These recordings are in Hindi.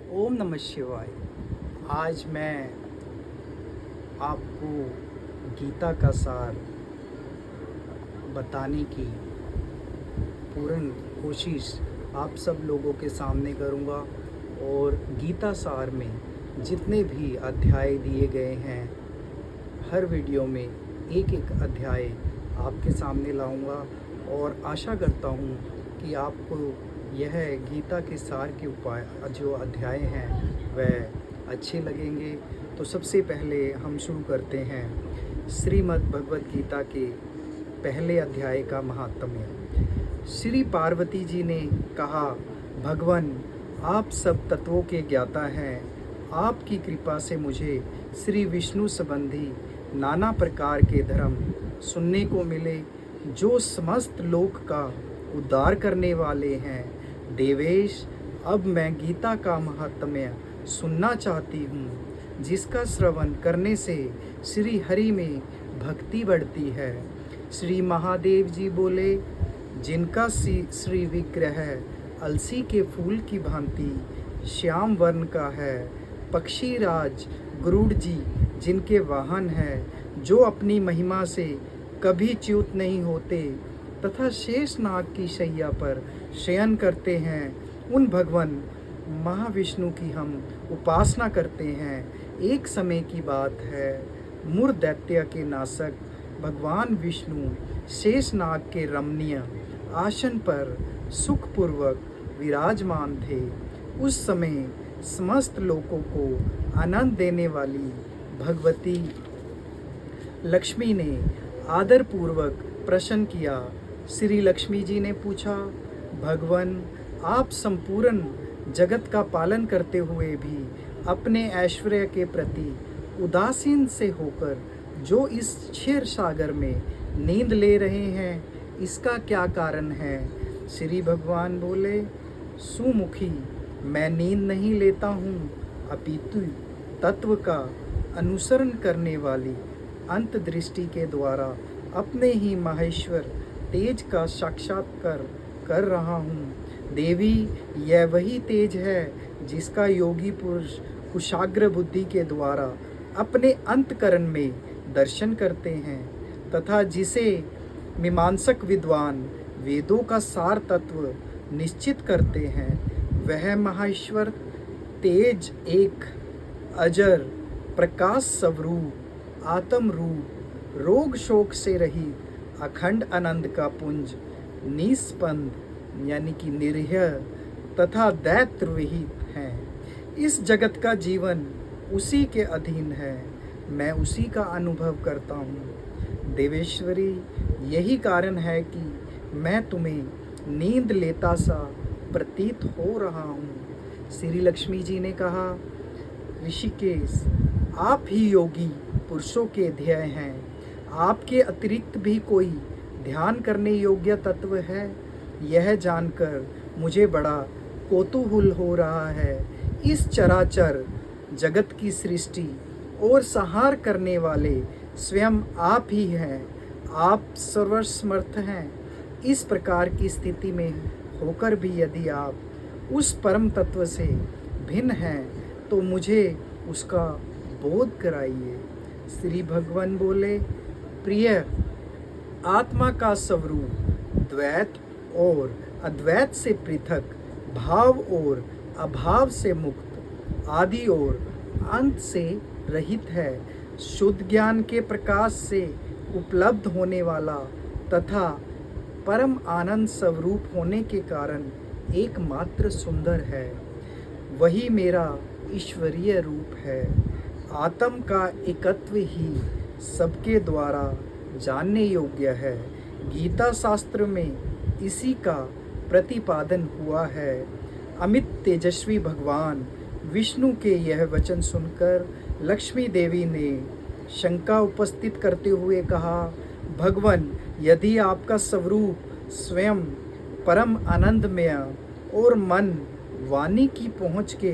ओम नमः शिवाय। आज मैं आपको गीता का सार बताने की पूर्ण कोशिश आप सब लोगों के सामने करूँगा। और गीता सार में जितने भी अध्याय दिए गए हैं, हर वीडियो में एक एक अध्याय आपके सामने लाऊंगा और आशा करता हूँ कि आपको यह गीता के सार के उपाय जो अध्याय हैं वह अच्छे लगेंगे। तो सबसे पहले हम शुरू करते हैं श्रीमद् भगवत गीता के पहले अध्याय का महात्म्य। श्री पार्वती जी ने कहा, भगवान आप सब तत्वों के ज्ञाता हैं। आपकी कृपा से मुझे श्री विष्णु संबंधी नाना प्रकार के धर्म सुनने को मिले जो समस्त लोक का उद्धार करने वाले हैं। देवेश, अब मैं गीता का महात्म्य सुनना चाहती हूँ, जिसका श्रवण करने से श्री हरि में भक्ति बढ़ती है। श्री महादेव जी बोले, जिनका श्री विग्रह अलसी के फूल की भांति श्याम वर्ण का है, पक्षी राज गरुड़ जी जिनके वाहन है, जो अपनी महिमा से कभी च्युत नहीं होते तथा शेष नाग की शैया पर शयन करते हैं, उन भगवान महाविष्णु की हम उपासना करते हैं। एक समय की बात है, मुर दैत्य के नाशक भगवान विष्णु शेष नाग के रमणीय आसन पर सुखपूर्वक विराजमान थे। उस समय समस्त लोगों को आनंद देने वाली भगवती लक्ष्मी ने आदरपूर्वक प्रश्न किया। श्री लक्ष्मी जी ने पूछा, भगवान आप संपूर्ण जगत का पालन करते हुए भी अपने ऐश्वर्य के प्रति उदासीन से होकर जो इस क्षीर सागर में नींद ले रहे हैं, इसका क्या कारण है? श्री भगवान बोले, सुमुखी, मैं नींद नहीं लेता हूँ, अपितु तत्व का अनुसरण करने वाली अंतदृष्टि के द्वारा अपने ही माहेश्वर तेज का साक्षात्कार कर रहा हूँ। देवी, यह वही तेज है जिसका योगी पुरुष कुशाग्र बुद्धि के द्वारा अपने अंतकरण में दर्शन करते हैं तथा जिसे मीमांसक विद्वान वेदों का सार तत्व निश्चित करते हैं। वह माहेश्वर तेज एक अजर प्रकाश स्वरूप आत्म रूप रोग शोक से रहित अखंड आनंद का पुंज निस्पंद यानी कि निरीह तथा दैत्र विहित है। इस जगत का जीवन उसी के अधीन है, मैं उसी का अनुभव करता हूँ। देवेश्वरी, यही कारण है कि मैं तुम्हें नींद लेता सा प्रतीत हो रहा हूँ। श्री लक्ष्मी जी ने कहा, ऋषिकेश, आप ही योगी पुरुषों के ध्येय हैं। आपके अतिरिक्त भी कोई ध्यान करने योग्य तत्व है? यह जानकर मुझे बड़ा कौतूहल हो रहा है। इस चराचर जगत की सृष्टि और संहार करने वाले स्वयं आप ही हैं। आप सर्वसमर्थ हैं। इस प्रकार की स्थिति में होकर भी यदि आप उस परम तत्व से भिन्न हैं, तो मुझे उसका बोध कराइए। श्री भगवान बोले, प्रिय, आत्मा का स्वरूप द्वैत और अद्वैत से पृथक, भाव और अभाव से मुक्त, आदि और अंत से रहित है। शुद्ध ज्ञान के प्रकाश से उपलब्ध होने वाला तथा परम आनंद स्वरूप होने के कारण एकमात्र सुंदर है। वही मेरा ईश्वरीय रूप है। आत्म का एकत्व ही सबके द्वारा जानने योग्य है। गीता शास्त्र में इसी का प्रतिपादन हुआ है। अमित तेजस्वी भगवान विष्णु के यह वचन सुनकर लक्ष्मी देवी ने शंका उपस्थित करते हुए कहा, भगवान, यदि आपका स्वरूप स्वयं परम आनंदमय और मन वाणी की पहुँच के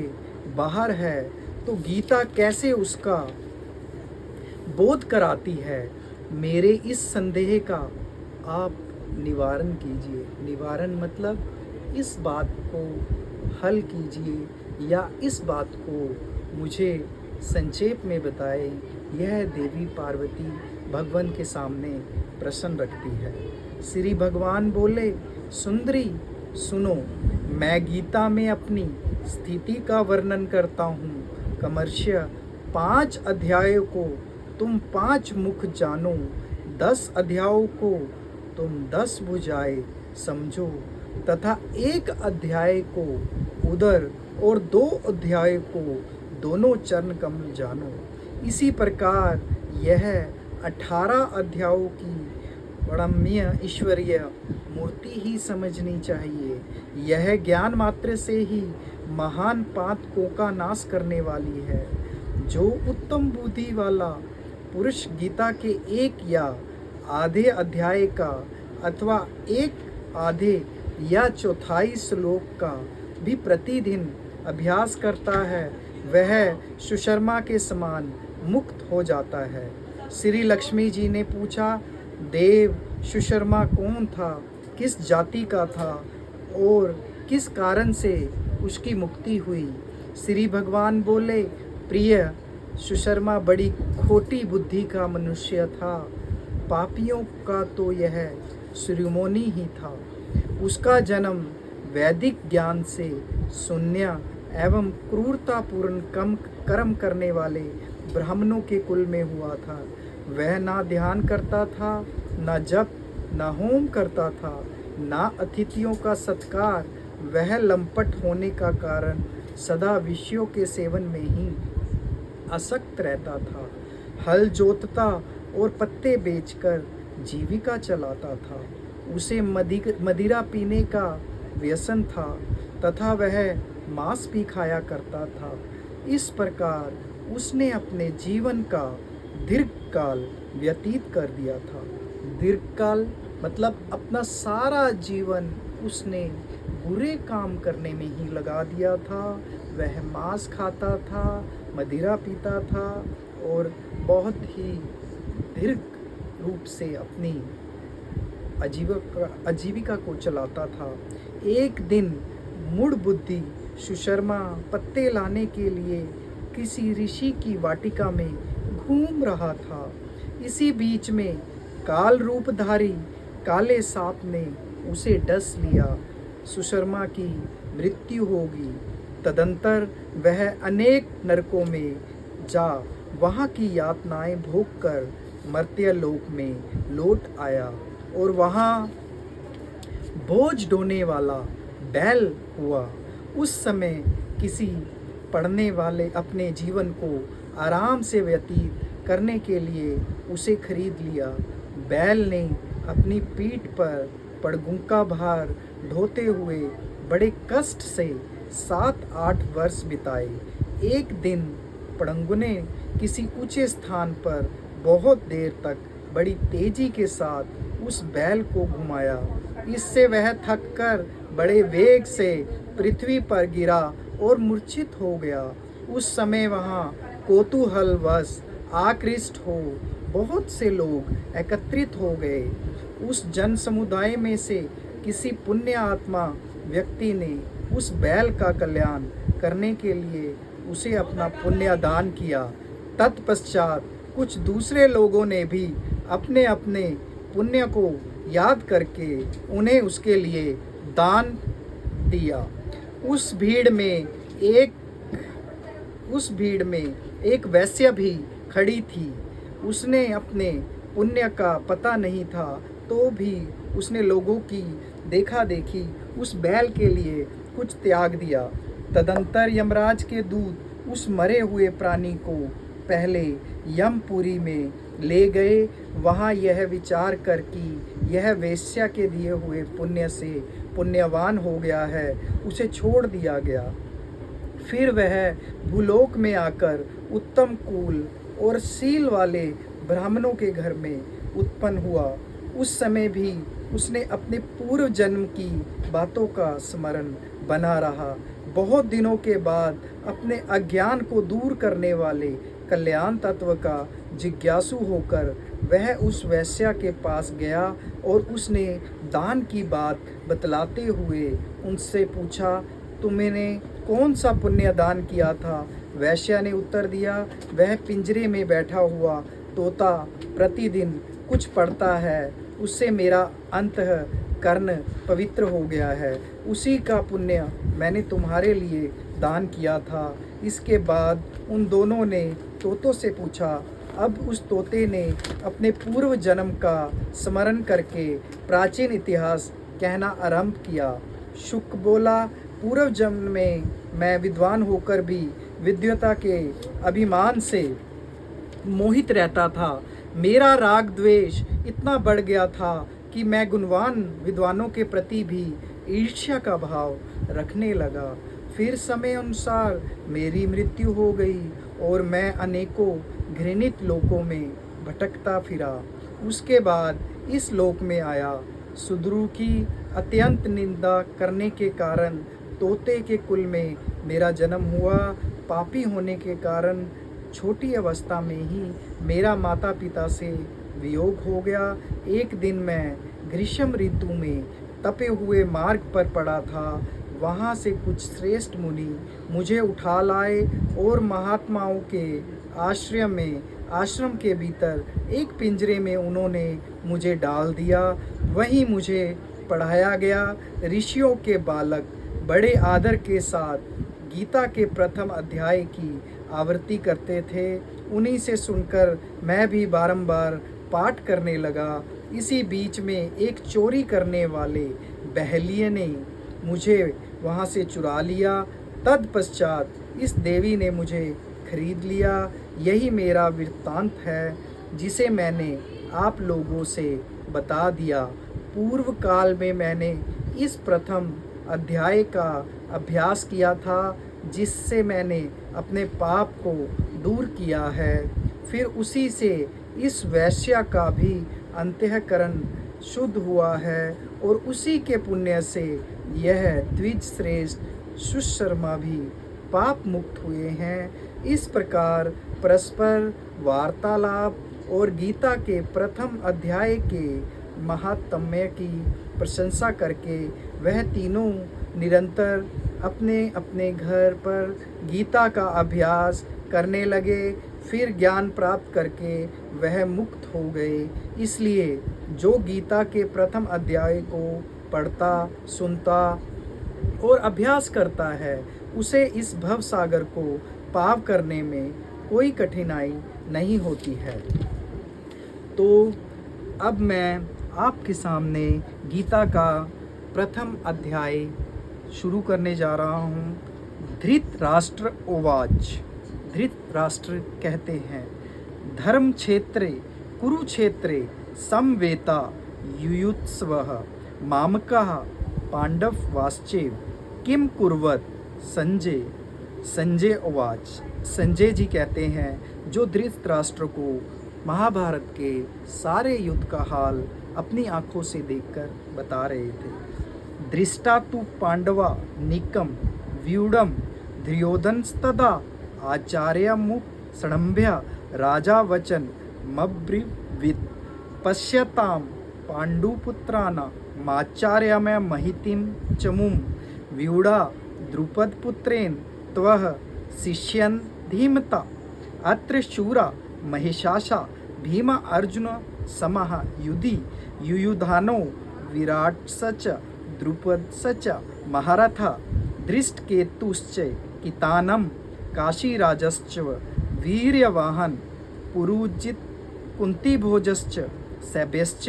बाहर है, तो गीता कैसे उसका बोध कराती है? मेरे इस संदेह का आप निवारण कीजिए। निवारण मतलब इस बात को हल कीजिए या इस बात को मुझे संक्षेप में बताए, यह देवी पार्वती भगवान के सामने प्रश्न रखती है। श्री भगवान बोले, सुंदरी सुनो, मैं गीता में अपनी स्थिति का वर्णन करता हूँ। कमर्ष्य 5 अध्यायों को तुम 5 मुख जानो, 10 अध्यायों को तुम 10 भुजाएं समझो, तथा 1 अध्याय को उदर और 2 अध्याय को दोनों चरण कमल जानो। इसी प्रकार यह 18 अध्यायों की परम्य ईश्वरीय मूर्ति ही समझनी चाहिए। यह ज्ञान मात्र से ही महान पातकों का नाश करने वाली है। जो उत्तम बुद्धि वाला पुरुष गीता के 1 या आधे अध्याय का अथवा 1 आधे या चौथाई श्लोक का भी प्रतिदिन अभ्यास करता है, वह सुशर्मा के समान मुक्त हो जाता है। श्री लक्ष्मी जी ने पूछा, देव सुशर्मा कौन था, किस जाति का था और किस कारण से उसकी मुक्ति हुई? श्री भगवान बोले, प्रिय, सुशर्मा बड़ी खोटी बुद्धि का मनुष्य था। पापियों का तो यह शिरोमणि ही था। उसका जन्म वैदिक ज्ञान से शून्य एवं क्रूरतापूर्ण कर्म करने वाले ब्राह्मणों के कुल में हुआ था। वह ना ध्यान करता था, ना जप, ना होम करता था, ना अतिथियों का सत्कार। वह लंपट होने का कारण सदा विषयों के सेवन में ही आसक्त रहता था। हल जोतता और पत्ते बेचकर जीविका चलाता था। उसे मदिरा पीने का व्यसन था तथा वह मांस भी खाया करता था। इस प्रकार उसने अपने जीवन का दीर्घकाल व्यतीत कर दिया था। दीर्घकाल मतलब अपना सारा जीवन उसने बुरे काम करने में ही लगा दिया था। वह मांस खाता था, मदिरा पीता था और बहुत ही दीर्घ रूप से अपनी आजीविका को चलाता था। एक दिन मूढ़ बुद्धि सुशर्मा पत्ते लाने के लिए किसी ऋषि की वाटिका में घूम रहा था। इसी बीच में काल रूपधारी काले सांप ने उसे डस लिया। सुशर्मा की मृत्यु होगी। तदंतर वह अनेक नरकों में जा वहाँ की यातनाएं भोग कर मर्त्य लोक में लौट आया और वहाँ बोझ ढोने वाला बैल हुआ। उस समय किसी पढ़ने वाले अपने जीवन को आराम से व्यतीत करने के लिए उसे खरीद लिया। बैल ने अपनी पीठ पर पड़गुंका भार ढोते हुए बड़े कष्ट से 7-8 वर्ष बिताए। एक दिन पड़ंगु ने किसी ऊंचे स्थान पर बहुत देर तक बड़ी तेजी के साथ उस बैल को घुमाया। इससे वह थक कर बड़े वेग से पृथ्वी पर गिरा और मूर्छित हो गया। उस समय वहाँ कौतूहलवश आकृष्ट हो बहुत से लोग एकत्रित हो गए। उस जन समुदाय में से किसी पुण्य आत्मा व्यक्ति ने उस बैल का कल्याण करने के लिए उसे अपना पुण्य दान किया। तत्पश्चात कुछ दूसरे लोगों ने भी अपने अपने पुण्य को याद करके उन्हें उसके लिए दान दिया। उस भीड़ में एक वैश्य भी खड़ी थी। उसने अपने पुण्य का पता नहीं था तो भी उसने लोगों की देखा देखी उस बैल के लिए कुछ त्याग दिया। तदंतर यमराज के दूत उस मरे हुए प्राणी को पहले यमपुरी में ले गए। वहाँ यह विचार कर कि यह वेश्या के दिए हुए पुण्य से पुण्यवान हो गया है, उसे छोड़ दिया गया। फिर वह भूलोक में आकर उत्तम कुल और शील वाले ब्राह्मणों के घर में उत्पन्न हुआ। उस समय भी उसने अपने पूर्व जन्म की बातों का स्मरण बना रहा। बहुत दिनों के बाद अपने अज्ञान को दूर करने वाले कल्याण तत्व का जिज्ञासु होकर वह उस वैश्या के पास गया और उसने दान की बात बतलाते हुए उनसे पूछा, तुमने कौन सा पुण्य दान किया था? वैश्या ने उत्तर दिया, वह पिंजरे में बैठा हुआ तोता प्रतिदिन कुछ पढ़ता है, उससे मेरा अंतःकरण पवित्र हो गया है। उसी का पुण्य मैंने तुम्हारे लिए दान किया था। इसके बाद उन दोनों ने तोतों से पूछा। अब उस तोते ने अपने पूर्व जन्म का स्मरण करके प्राचीन इतिहास कहना आरंभ किया। शुक बोला, पूर्व जन्म में मैं विद्वान होकर भी विद्वता के अभिमान से मोहित रहता था। मेरा राग द्वेष इतना बढ़ गया था कि मैं गुणवान विद्वानों के प्रति भी ईर्ष्या का भाव रखने लगा। फिर समय अनुसार मेरी मृत्यु हो गई और मैं अनेकों घृणित लोकों में भटकता फिरा। उसके बाद इस लोक में आया। शूद्रों की अत्यंत निंदा करने के कारण तोते के कुल में मेरा जन्म हुआ। पापी होने के कारण छोटी अवस्था में ही मेरा माता पिता से वियोग हो गया। एक दिन मैं ग्रीष्म ऋतु में तपे हुए मार्ग पर पड़ा था। वहाँ से कुछ श्रेष्ठ मुनि मुझे उठा लाए और महात्माओं के आश्रम के भीतर एक पिंजरे में उन्होंने मुझे डाल दिया। वहीं मुझे पढ़ाया गया। ऋषियों के बालक बड़े आदर के साथ गीता के प्रथम अध्याय की आवृत्ति करते थे। उन्हीं से सुनकर मैं भी बारंबार पाठ करने लगा। इसी बीच में एक चोरी करने वाले बहलिये ने मुझे वहाँ से चुरा लिया। तत्पश्चात इस देवी ने मुझे खरीद लिया। यही मेरा वृत्तांत है जिसे मैंने आप लोगों से बता दिया। पूर्व काल में मैंने इस प्रथम अध्याय का अभ्यास किया था, जिससे मैंने अपने पाप को दूर किया है। फिर उसी से इस वैश्या का भी अंतःकरण शुद्ध हुआ है और उसी के पुण्य से यह द्विज श्रेष्ठ सुशर्मा भी पाप मुक्त हुए हैं। इस प्रकार परस्पर वार्तालाप और गीता के प्रथम अध्याय के महात्म्य की प्रशंसा करके वह तीनों निरंतर अपने अपने घर पर गीता का अभ्यास करने लगे। फिर ज्ञान प्राप्त करके वह मुक्त हो गए। इसलिए जो गीता के प्रथम अध्याय को पढ़ता, सुनता और अभ्यास करता है, उसे इस भव सागर को पार करने में कोई कठिनाई नहीं होती है। तो अब मैं आपके सामने गीता का प्रथम अध्याय शुरू करने जा रहा हूँ। धृतराष्ट्र उवाच। धृतराष्ट्र कहते हैं, धर्म क्षेत्रे कुरुक्षेत्रे समवेता युयुत्सवः मामकः पांडवाश्चैव किम कुर्वत संजय। संजय उवाच। संजय जी कहते हैं, जो धृतराष्ट्र को महाभारत के सारे युद्ध का हाल अपनी आंखों से देखकर बता रहे थे। दृष्टा तु पांडवा निकम व्यूढ़म दुर्योधनस्तदा आचार्यमुप सणम्भ्य राजा वचन मब्रीवित् पश्यताम पांडुपुत्राना माचार्यमय महितिम चमुम व्यूढ़ा द्रुपदपुत्रेण त्वः शिष्यन् धीमता अत्र शूरा महिषाशा भीम अर्जुन समः युधि युयुधानो विराट्सच द्रुपदश्च महारथा दृष्टकेतुश्च कितानं काशीराजश्च वीर्यवाहन पुरुजित कुंतीभोजश्च सैभ्यश्च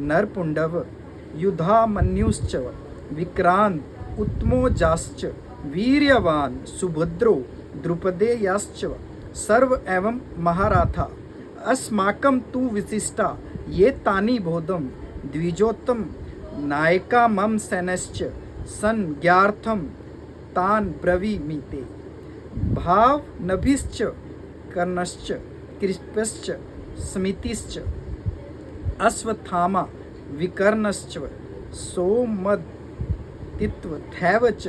नरपुंडव युधामन्युश्च विक्रांत उत्तमोजाश्च वीर्यवान सुभद्रो द्रुपदेयाश्च सर्व एवं महारथा अस्माकं तु विशिष्टा ये तानि बोधम द्विजोत्तम नायका मम सैनश्च संज्ञार्थम तान ब्रवीमीते भाव नभिश्च कर्णश्च कृष्पश्च स्मितिश्च अश्वत्थामा विकर्णश्च सोमदत्तित्वथैव च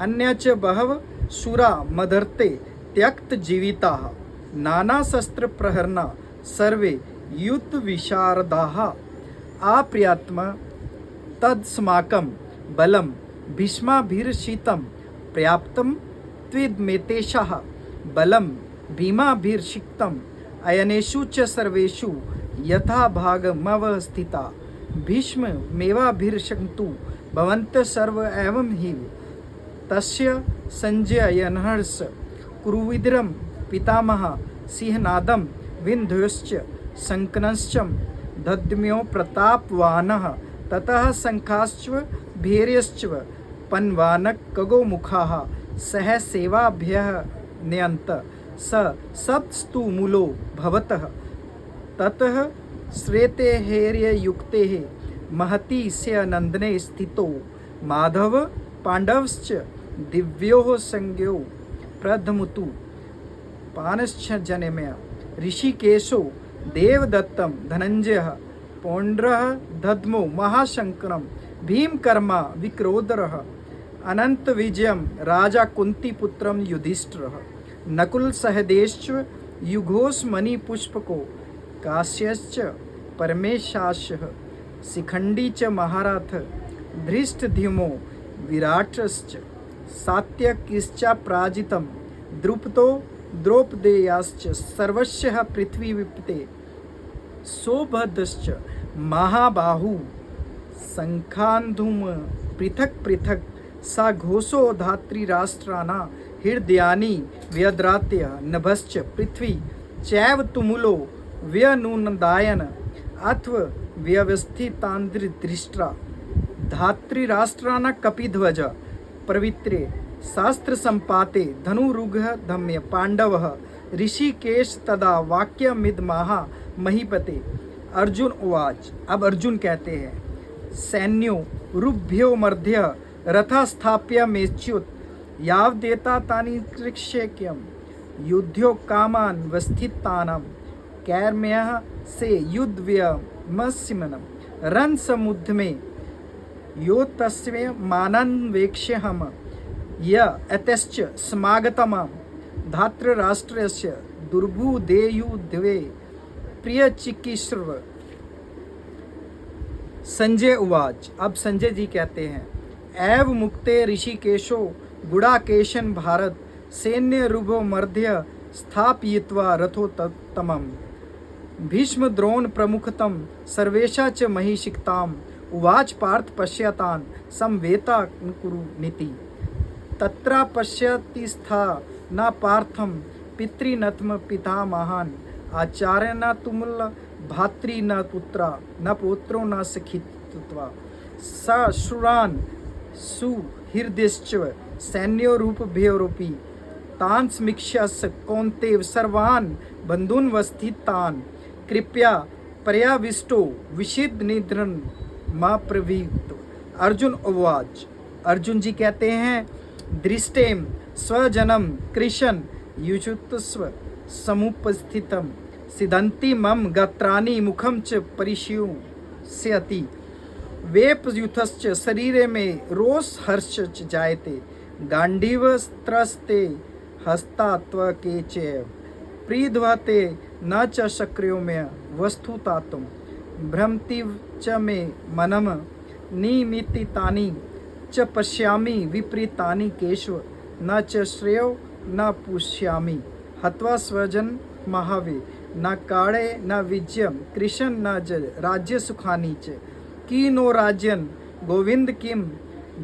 अन्यच बहव शूरा मदर्ते त्यक्त जीविताः नाना शस्त्र प्रहरणा सर्वे युद्ध विशारदाः आप्रियात्म तदस्माकं बलम भीष्माभिर्षितं पर्याप्तं त्विदमेतेषाः बलं भीमाभिषिक्तम् अयनेषु च सर्वेषु यथा भागमवस्थिता भीष्ममेवाभिषक्तु भवन्तः सर्व एवं हि तस्य संजयनहर्ष कुरुविदरं पितामहः सिंहनादं विन्ध्योश्च शङ्कनश्च दद्म्यो प्रतापवानः ततः शङ्खाश्च भैर्यश्च पन्वानक खगोमुखाः सह सेवाभ्यः नयन्त स सप्तस्तु मूलो भवतः ततः श्वेतेर्युक्तेः महती स्य नन्दने स्थितो माधव पाण्डवश्च दिव्योः संज्ञो प्रधमुतु पानश्च जनेम्य ऋषिकेशो देवदत्तं धनञ्जयः पौण्ड्रः दद्मो महाशङ्करं भीमकर्मा विक्रोधरः अनन्तविजयं राजा कुन्तीपुत्रं युधिष्ठिरः नकुल सहदेश्च युघोष मणिपुष्पको काश्यश्च परमेशाशः शिखण्डी च महारथ धृष्टद्युम्नो विराटश्च सात्यकिश्चापराजितं द्रुपदो द्रौपदेयाश्च सर्वस्य पृथ्वीविपते सौभद्रश्च महाबाहु शङ्खान्धूम पृथक् पृथक् सा घोषो धातृराष्ट्राणा हृदयानि व्यद्रात्य नभश्च पृथ्वी चैव तुमुलो व्यनुनदायन अथवा व्यवस्थितान्द्रिदृष्ट्रा धातृराष्ट्राणा कपिध्वज पवित्रे शास्त्र संपाते धनुरुग धम्य पांडवः ऋषिकेश तदा वाक्यमिदमाह महीपते अर्जुन उवाच। अब अर्जुन कहते हैं सैन्यो रुभ्यो मध्य रथा स्थाप्य मेच्युत यावदेता तानि कृष्येक्यम युद्धो कामान वस्थितानां कैर्म्यः से युद्धव्यमस्यमनं रन समुद्र में यो तस्मे मानन्वेक्ष्यहम य अतश्च समागतमां धातृराष्ट्रस्य दुर्भुदेयुद्वे प्रियचिकीर्षव। संजय उवाच। अब संजय जी कहते हैं एव मुक्ते ऋषिकेशो गुडाकेशन भारत सैन्य रुभो मध्य स्थापयित्वा रथोत्तमम् भीष्म द्रोण प्रमुखतम सर्वेशा च महिषिक्ताम् उवाच पार्थ पश्यतान् समवेता कुरु नीति तत्रा पश्यति स्था न पार्थम पितृनत्म पितामहान् आचार्य न तुमुल भातृ न पुत्रा न पौत्रो न सखित्वा सशुरान् सुहृदश्च सैन्यो रूपभ्योरपि तान् समीक्ष्य कौन्तेय सर्वान् बन्धून् वस्थितान् कृपया पर्याविष्टो विषिद निद्रन् मा प्रवीत। अर्जुन उवाच। अर्जुन जी कहते हैं दृष्टेम स्वजनम कृशन युजुत्स्व समुपस्थितम सिदंती मम गात्राणि मुखम च परिष्युष्यति वेपयुथश्च शरीरे में रोष हर्ष च जायते गांडीवस्त्रस्ते हस्तात्वके च प्रीध्वते न च शक्रियो में वस्तुतातुम भ्रमति च मे मनम निमित्तानि च पश्यामि विपरीतानि केशव न च श्रेयो न पुष्यामि हत्वा स्वजन महावे न काणे न विजयम कृष्ण न ज राज्य सुखानि च कीनो राज्यन गोविंद किम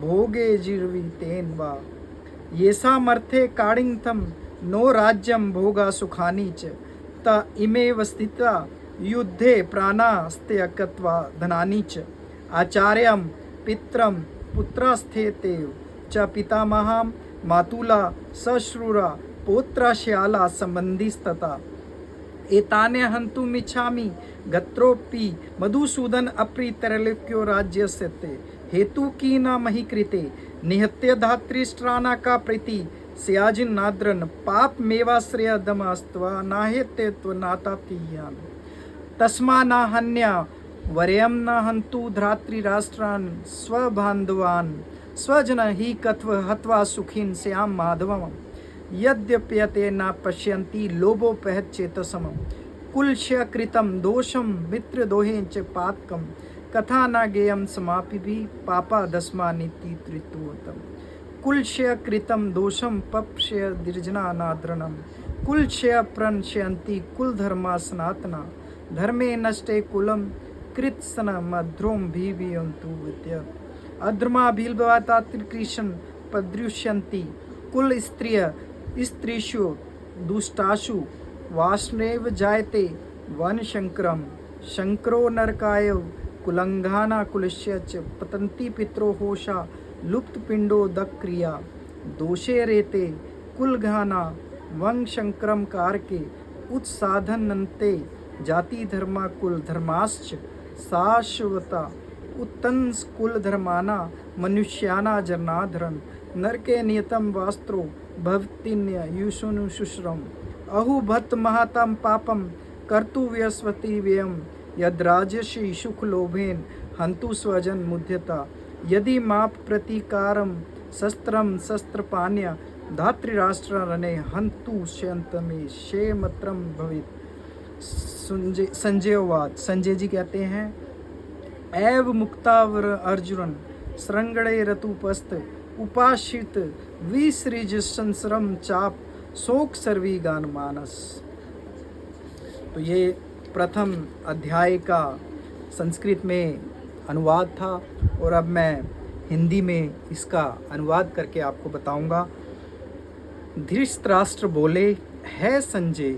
भोगे जीर्वितेन वा येषामर्थे काणिंगतम नो राज्यम भोगा सुखानि च त इमेव स्थिता युद्धे प्राणास्त्यक्त्वा धनानि च आचार्यं पित्रं पुत्रास्थेते च पितामहां मातुला सश्रुरा पौत्राश्याला संबंधिस्तता एताने हन्तुमिच्छामि गत्रोऽपि मधुसूदन अप्रीतरलिक्यो राज्यस्य ते हेतु की न मही कृते निहत्य धातृष्ट्राना का प्रीति स्याजिन नाद्रन पाप मेवाश्रय दमास्त्वा नाहेत्य नातातीयान तस्मा न हन्या वरेयम न हन्तु धातृराष्ट्रान् स्वबान्धवान् स्वजन ही कत्व हत्वा सुखिन श्याम माधवम यद्यप्यते न पश्यन्ति लोभोपहत चेतसम कुलस्य कृतं दोषम मित्रदोहे च पातकम कथा न गेयम समापि भी पापा दस्मा नीति त्रितुतम कुलक्षय कृतं दोषं पप्क्षय दीर्जना नाद्रणम कुलक्षय प्रणश्यन्ति कुल धर्मा सनातना धर्मे नष्टे कुलम कृत्सन मध्रोम भीवियन्तु विद्या अध्रमा भीलवाता त्रिकृष्ण पदृश्यन्ति कुल स्त्रीषु दुष्टाशु वाष्णेव जायते वन शंकरम शंकरो नरकाय कुलंघाना कुलस्य च पतंती पितरो होशा लुप्त पिंडो दक्रिया दोषे रेते कुलघाना वंग शंकरम कारके उत्साधनन्ते जाति धर्मा कुल धर्माश्च शाश्वता उत्तंस कुल धर्माना मनुष्याना जनाधरन नरके नियतम वास्त्रो भवतिन्य युषुनु शुश्रम अहुभत महतम पापम कर्तु व्यस्वती व्ययम यद्राजसी सुख लोभेन हंतु स्वजन मुध्यता यदि माप प्रतिकारम शस्त्रम शस्त्रपान्य धातृराष्ट्र रणे हंतु शयंतमे शेमत्रम भवित। संजयवाद संजय जी कहते हैं एव मुक्तावर अर्जुन श्रृंगणे रतुपस्त उपाशित विसृज संसरम चाप शोक सर्वी गान मानस। तो ये प्रथम अध्याय का संस्कृत में अनुवाद था और अब मैं हिंदी में इसका अनुवाद करके आपको बताऊंगा। धृतराष्ट्र बोले, है संजय,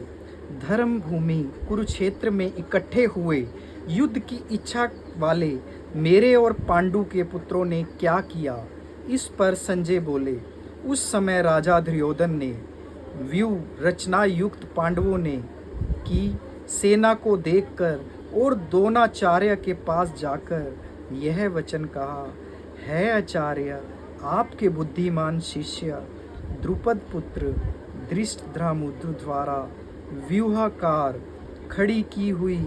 धर्म भूमि कुरुक्षेत्र में इकट्ठे हुए युद्ध की इच्छा वाले मेरे और पांडु के पुत्रों ने क्या किया। इस पर संजय बोले, उस समय राजा दुर्योधन ने व्यूह रचना युक्त पांडवों ने की सेना को देखकर और द्रोणाचार्य के पास जाकर यह वचन कहा, है आचार्य, आपके बुद्धिमान शिष्य द्रुपद पुत्र धृष्टद्युम्न द्वारा व्यूहाकार खड़ी की हुई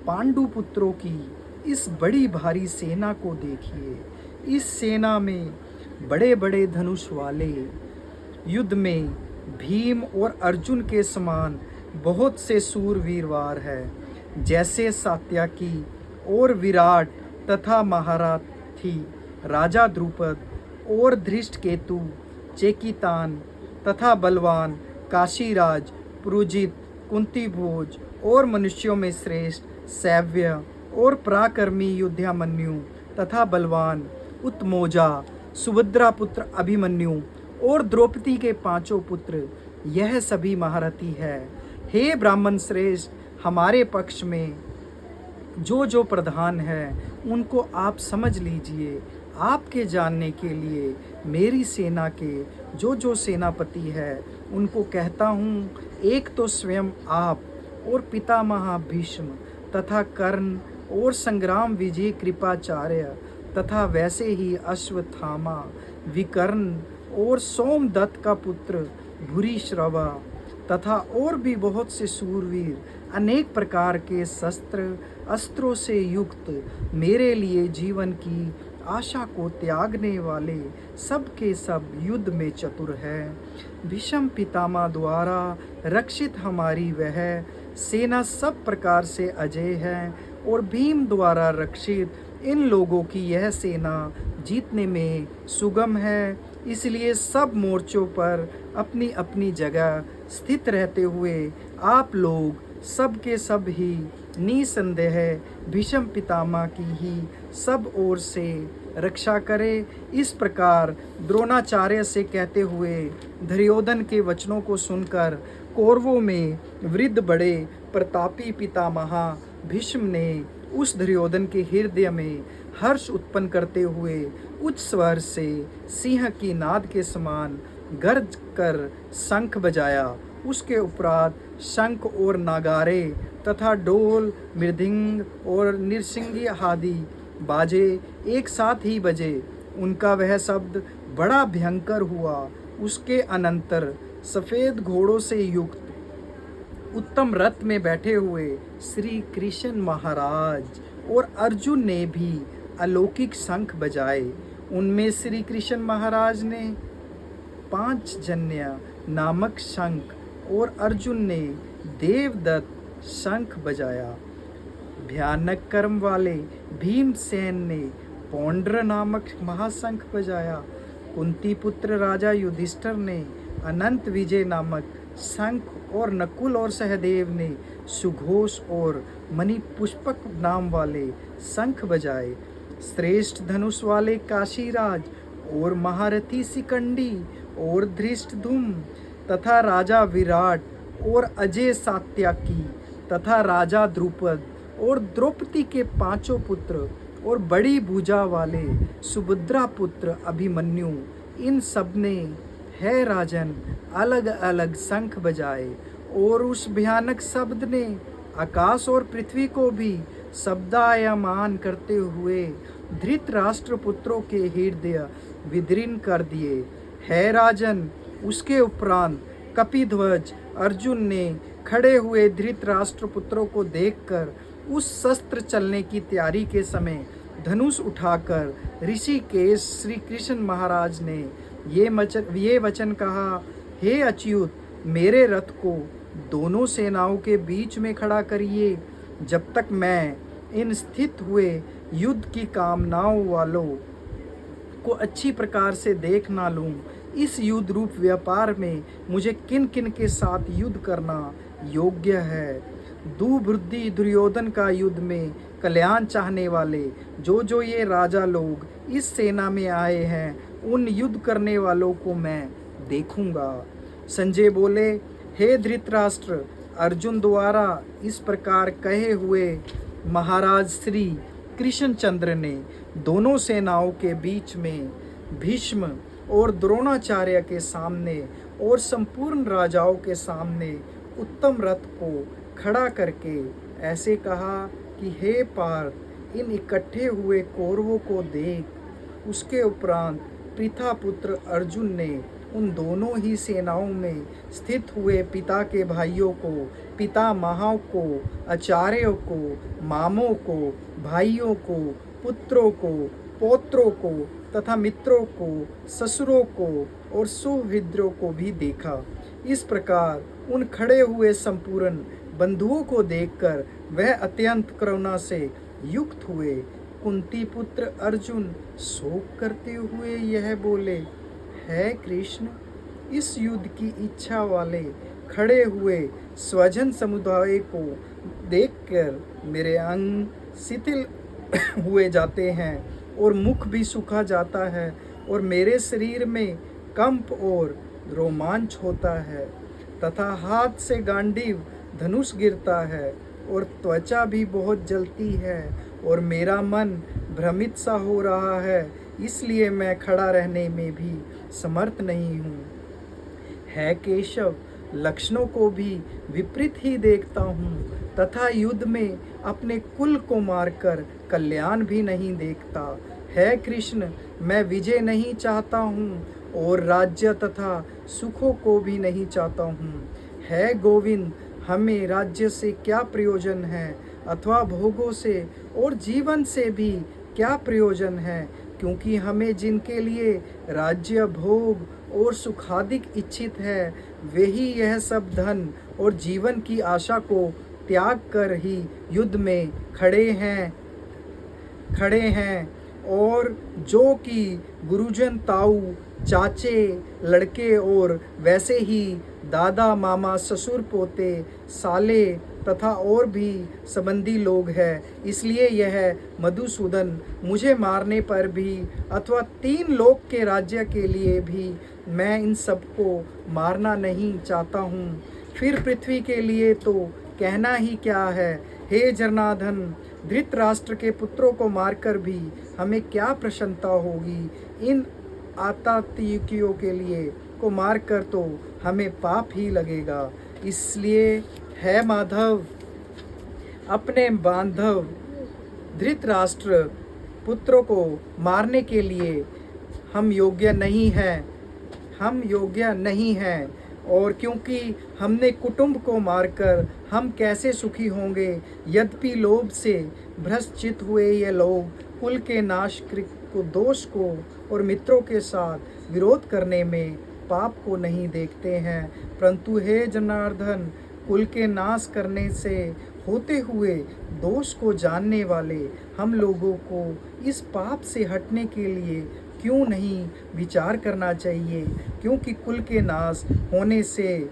पांडु पुत्रों की इस बड़ी भारी सेना को देखिए। इस सेना में बड़े बड़े धनुष वाले, युद्ध में भीम और अर्जुन के समान बहुत से सूरवीरवार है, जैसे सात्यकी और विराट तथा महारथी राजा द्रुपद और धृष्टकेतु, चेकितान तथा बलवान काशीराज, पुरुजित, कुंती भोज और मनुष्यों में श्रेष्ठ सैव्य और पराक्रमी युद्धामन्यु तथा बलवान उत्मोजा, सुभद्रा पुत्र अभिमन्यु और द्रौपदी के पांचों पुत्र, यह सभी महारथी है। हे ब्राह्मण श्रेष्ठ, हमारे पक्ष में जो जो प्रधान है उनको आप समझ लीजिए। आपके जानने के लिए मेरी सेना के जो जो सेनापति है उनको कहता हूँ। एक तो स्वयं आप और पितामह भीष्म तथा कर्ण और संग्राम विजय कृपाचार्य तथा वैसे ही अश्वत्थामा, विकर्ण और सोमदत्त का पुत्र भूरिश्रवा तथा और भी बहुत से सूरवीर, अनेक प्रकार के शस्त्र अस्त्रों से युक्त, मेरे लिए जीवन की आशा को त्यागने वाले, सब के सब युद्ध में चतुर है। भीष्म पितामह द्वारा रक्षित हमारी वह सेना सब प्रकार से अजय है और भीम द्वारा रक्षित इन लोगों की यह सेना जीतने में सुगम है। इसलिए सब मोर्चों पर अपनी अपनी जगह स्थित रहते हुए आप लोग सब के सब ही निसंदेह भीष्म पितामह की ही सब ओर से रक्षा करें। इस प्रकार द्रोणाचार्य से कहते हुए दुर्योधन के वचनों को सुनकर कौरवों में वृद्ध बड़े प्रतापी पितामह भीष्म ने उस दुर्योधन के हृदय में हर्ष उत्पन्न करते हुए उच्च स्वर से सिंह की नाद के समान गर्ज कर शंख बजाया। उसके उपरांत शंख और नागारे तथा डोल, मृदंग और नृसिंगी आदि बाजे एक साथ ही बजे। उनका वह शब्द बड़ा भयंकर हुआ। उसके अनंतर सफ़ेद घोड़ों से युक्त उत्तम रथ में बैठे हुए श्री कृष्ण महाराज और अर्जुन ने भी अलौकिक शंख बजाए। उनमें श्री कृष्ण महाराज ने पांचजन्य नामक शंख और अर्जुन ने देवदत्त शंख बजाया। भयानक कर्म वाले भीमसेन ने पौंड्र नामक महाशंख बजाया कुंती पुत्र राजा युधिष्ठिर ने अनंत विजय नामक शंख और नकुल और सहदेव ने सुघोष और मणि पुष्पक नाम वाले शंख बजाए। श्रेष्ठ धनुष वाले काशीराज और महारथी शिखंडी और धृष्टद्युम्न तथा राजा विराट और अजय सात्यकी तथा राजा द्रुपद और द्रौपदी के 5 पुत्र और बड़ी भुजा वाले सुभद्रा पुत्र अभिमन्यु, इन सब ने है राजन अलग अलग शंख बजाए। और उस भयानक शब्द ने आकाश और पृथ्वी को भी शब्दायमान करते हुए धृतराष्ट्र पुत्रों के हृदय विदीर्ण कर दिए। है राजन, उसके उपरांत कपिध्वज अर्जुन ने खड़े हुए धृतराष्ट्र पुत्रों को देखकर उस शस्त्र चलने की तैयारी के समय धनुष उठाकर ऋषिकेश श्री कृष्ण महाराज ने ये वचन कहा, हे अच्युत, मेरे रथ को दोनों सेनाओं के बीच में खड़ा करिए, जब तक मैं इन स्थित हुए युद्ध की कामनाओं वालों को अच्छी प्रकार से देख ना लूं। इस युद्ध रूप व्यापार में मुझे किन किन के साथ युद्ध करना योग्य है। दुर्बुद्धि दुर्योधन का युद्ध में कल्याण चाहने वाले जो ये राजा लोग इस सेना में आए हैं, उन युद्ध करने वालों को मैं देखूंगा। संजय बोले, हे धृतराष्ट्र, अर्जुन द्वारा इस प्रकार कहे हुए महाराज श्री कृष्णचंद्र ने दोनों सेनाओं के बीच में भीष्म और द्रोणाचार्य के सामने और संपूर्ण राजाओं के सामने उत्तम रथ को खड़ा करके ऐसे कहा कि हे पार्थ, इन इकट्ठे हुए कौरवों को देख। उसके उपरांत पृथा पुत्र अर्जुन ने उन दोनों ही सेनाओं में स्थित हुए पिता के भाइयों को, पितामहों को, आचार्यों को, मामों को, भाइयों को, पुत्रों को, पौत्रों को तथा मित्रों को, ससुरों को और सुहृदों को भी देखा। इस प्रकार उन खड़े हुए संपूर्ण बंधुओं को देखकर वह अत्यंत करुणा से युक्त हुए। कुंती पुत्र अर्जुन शोक करते हुए यह बोले, है कृष्ण, इस युद्ध की इच्छा वाले खड़े हुए स्वजन समुदाय को देखकर मेरे अंग शिथिल हुए जाते हैं और मुख भी सूखा जाता है और मेरे शरीर में कंप और रोमांच होता है तथा हाथ से गांडीव धनुष गिरता है और त्वचा भी बहुत जलती है और मेरा मन भ्रमित सा हो रहा है, इसलिए मैं खड़ा रहने में भी समर्थ नहीं हूँ। है केशव, लक्षणों को भी विपरीत ही देखता हूँ तथा युद्ध में अपने कुल को मारकर कल्याण भी नहीं देखता। है कृष्ण, मैं विजय नहीं चाहता हूँ और राज्य तथा सुखों को भी नहीं चाहता हूँ। है गोविंद, हमें राज्य से क्या प्रयोजन है अथवा भोगों से और जीवन से भी क्या प्रयोजन है, क्योंकि हमें जिनके लिए राज्य भोग और सुखादिक इच्छित है वे ही यह सब धन और जीवन की आशा को त्याग कर ही युद्ध में खड़े हैं और जो कि गुरुजन, ताऊ, चाचे, लड़के और वैसे ही दादा, मामा, ससुर, पोते, साले तथा और भी संबंधी लोग हैं। इसलिए यह मधुसूदन मुझे मारने पर भी अथवा 3 लोक के राज्य के लिए भी मैं इन सबको मारना नहीं चाहता हूँ। फिर पृथ्वी के लिए तो कहना ही क्या है। हे जनार्दन, धृतराष्ट्र के पुत्रों को मारकर भी हमें क्या प्रसन्नता होगी। इन आततायियों के लिए को मारकर तो हमें पाप ही लगेगा। इसलिए है माधव, अपने बांधव धृतराष्ट्र पुत्रों को मारने के लिए हम योग्य नहीं हैं और क्योंकि हमने कुटुंब को मारकर हम कैसे सुखी होंगे। यद्यपि लोभ से भ्रष्ट हुए ये लोग कुल के नाश को, दोष को और मित्रों के साथ विरोध करने में पाप को नहीं देखते हैं, परंतु हे जनार्दन, कुल के नाश करने से होते हुए दोष को जानने वाले हम लोगों को इस पाप से हटने के लिए क्यों नहीं विचार करना चाहिए, क्योंकि कुल के नाश होने से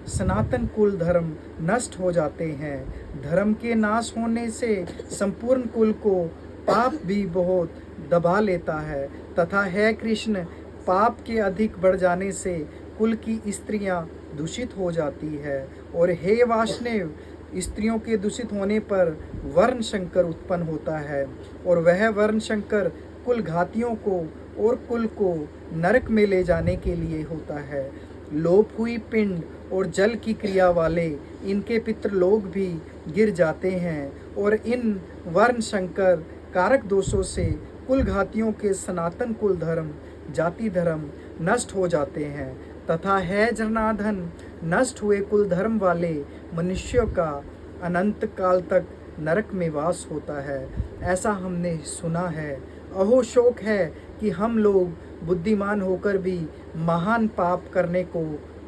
सनातन कुल धर्म नष्ट हो जाते हैं। धर्म के नाश होने से संपूर्ण कुल को पाप भी बहुत दबा लेता है तथा हे कृष्ण, पाप के अधिक बढ़ जाने से कुल की स्त्रियां दूषित हो जाती है और हे वाष्णव, स्त्रियों के दूषित होने पर वर्ण शंकर उत्पन्न होता है और वह वर्ण शंकर कुल घातियों को और कुल को नरक में ले जाने के लिए होता है। लोप हुई पिंड और जल की क्रिया वाले इनके पितृलोक भी गिर जाते हैं और इन वर्ण शंकर कारक दोषों से कुल घातियों के सनातन कुल धर्म जाति धर्म नष्ट हो जाते हैं तथा है जनार्दन, नष्ट हुए कुल धर्म वाले मनुष्यों का अनंत काल तक नरक में वास होता है, ऐसा हमने सुना है। अहो शोक है कि हम लोग बुद्धिमान होकर भी महान पाप करने को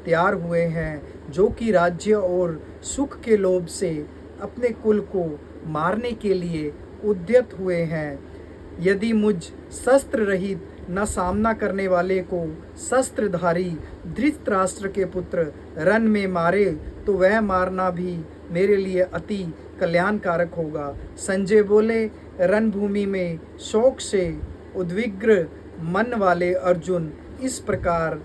तैयार हुए हैं, जो कि राज्य और सुख के लोभ से अपने कुल को मारने के लिए उद्यत हुए हैं। यदि मुझ शस्त्र रहित न सामना करने वाले को शस्त्रधारी धृतराष्ट्र के पुत्र रण में मारे तो वह मारना भी मेरे लिए अति कल्याणकारक होगा। संजय बोले, रणभूमि में शोक से उद्विग्न मन वाले अर्जुन इस प्रकार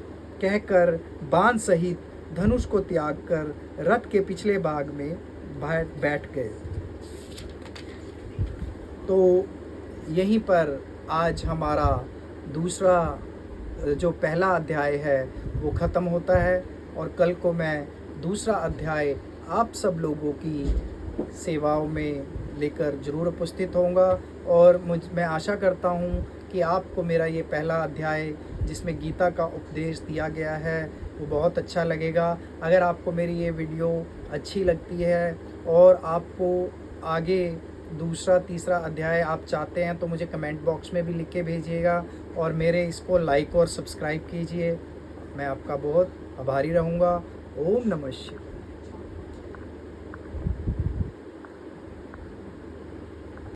कहकर बाण सहित धनुष को त्याग कर रथ के पिछले भाग में बैठ गए। तो यहीं पर आज हमारा दूसरा जो पहला अध्याय है वो ख़त्म होता है और कल को मैं दूसरा अध्याय आप सब लोगों की सेवाओं में लेकर ज़रूर उपस्थित होऊंगा और मैं आशा करता हूँ कि आपको मेरा ये पहला अध्याय जिसमें गीता का उपदेश दिया गया है वो बहुत अच्छा लगेगा। अगर आपको मेरी ये वीडियो अच्छी लगती है और आपको आगे दूसरा तीसरा अध्याय आप चाहते हैं तो मुझे कमेंट बॉक्स में भी लिख के भेजिएगा और मेरे इसको लाइक और सब्सक्राइब कीजिए। मैं आपका बहुत आभारी रहूँगा। ओम नमः शिवाय।